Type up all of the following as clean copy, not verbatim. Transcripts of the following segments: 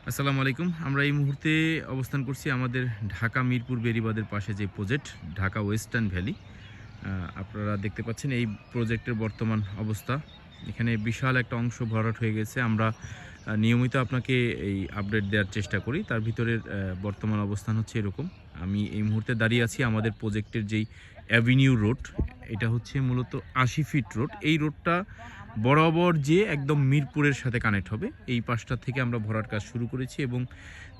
আসসালামু আলাইকুম। আমরা এই মুহূর্তে অবস্থান করছি আমাদের ঢাকা মিরপুর বেড়িবাঁধের পাশে যে প্রজেক্ট ঢাকা ওয়েস্টার্ন ভ্যালি। আ আপনারা দেখতে পাচ্ছেন এই প্রজেক্টের বর্তমান অবস্থা। এখানে বিশাল একটা অংশ ভরাট হয়ে গেছে। আমরা নিয়মিত আপনাকে এই আপডেট দেওয়ার চেষ্টা করি। তার ভিতরের বর্তমান অবস্থান হচ্ছে এরকম। আমি এই মুহূর্তে দাঁড়িয়ে আছি আমাদের প্রজেক্টের যেই অ্যাভিনিউ রোড, এটা হচ্ছে মূলত ৮০ ফিট রোড। এই রোডটা বরাবর যেয়ে একদম মিরপুরের সাথে কানেক্ট হবে। এই পাশটা থেকে আমরা ভরাট কাজ শুরু করেছি এবং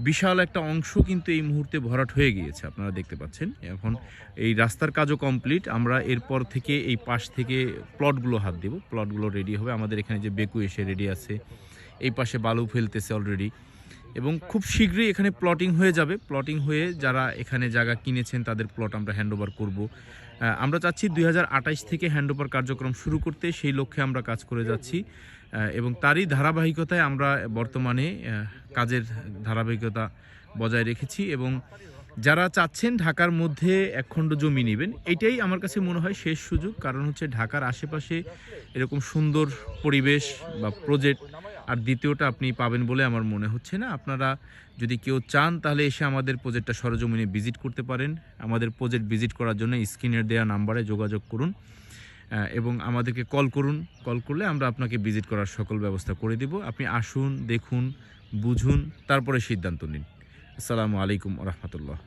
বিশাল একটা অংশ কিন্তু এই মুহূর্তে ভরাট হয়ে গিয়েছে। আপনারা দেখতে পাচ্ছেন। এখন এই রাস্তার কাজও কমপ্লিট। আমরা এরপর থেকে এই পাশ থেকে প্লটগুলো হাত দেব। প্লটগুলো রেডি হবে। আমাদের এখানে যে বেকু এসে রেডি আছে। এই পাশে বালু ফেলতেছে অলরেডি এবং খুব শীঘ্রই এখানে প্লটিং হয়ে যাবে। প্লটিং হয়ে যারা এখানে জায়গা কিনেছেন তাদের প্লট আমরা হ্যান্ডওভার করব। আমরা চাচ্ছি ২০২৮ থেকে হ্যান্ডওভার কার্যক্রম শুরু করতে, সেই লক্ষ্যে আমরা কাজ করে যাচ্ছি এবং তারই ধারাবাহিকতায় আমরা বর্তমানে কাজের ধারাবাহিকতা বজায় রেখেছি এবং যারা চাচ্ছেন ঢাকার মধ্যে একখণ্ড জমি নেবেন, এটাই আমার কাছে মনে হয় শেষ সুযোগ। কারণ হচ্ছে ঢাকার আশেপাশে এরকম সুন্দর পরিবেশ বা প্রজেক্ট আর দ্বিতীয়টা আপনি পাবেন বলে আমার মনে হচ্ছে না। আপনারা যদি কেউ চান তাহলে এসে আমাদের প্রজেক্টটা সরেজমিনে ভিজিট করতে পারেন। আমাদের প্রজেক্ট ভিজিট করার জন্য স্ক্রিনের দেওয়া নাম্বারে যোগাযোগ করুন এবং আমাদেরকে কল করুন। কল করলে আমরা আপনাকে ভিজিট করার সকল ব্যবস্থা করে দিব। আপনি আসুন, দেখুন, বুঝুন, তারপরে সিদ্ধান্ত নিন। আসসালামু আলাইকুম ওয়া রাহমাতুল্লাহ।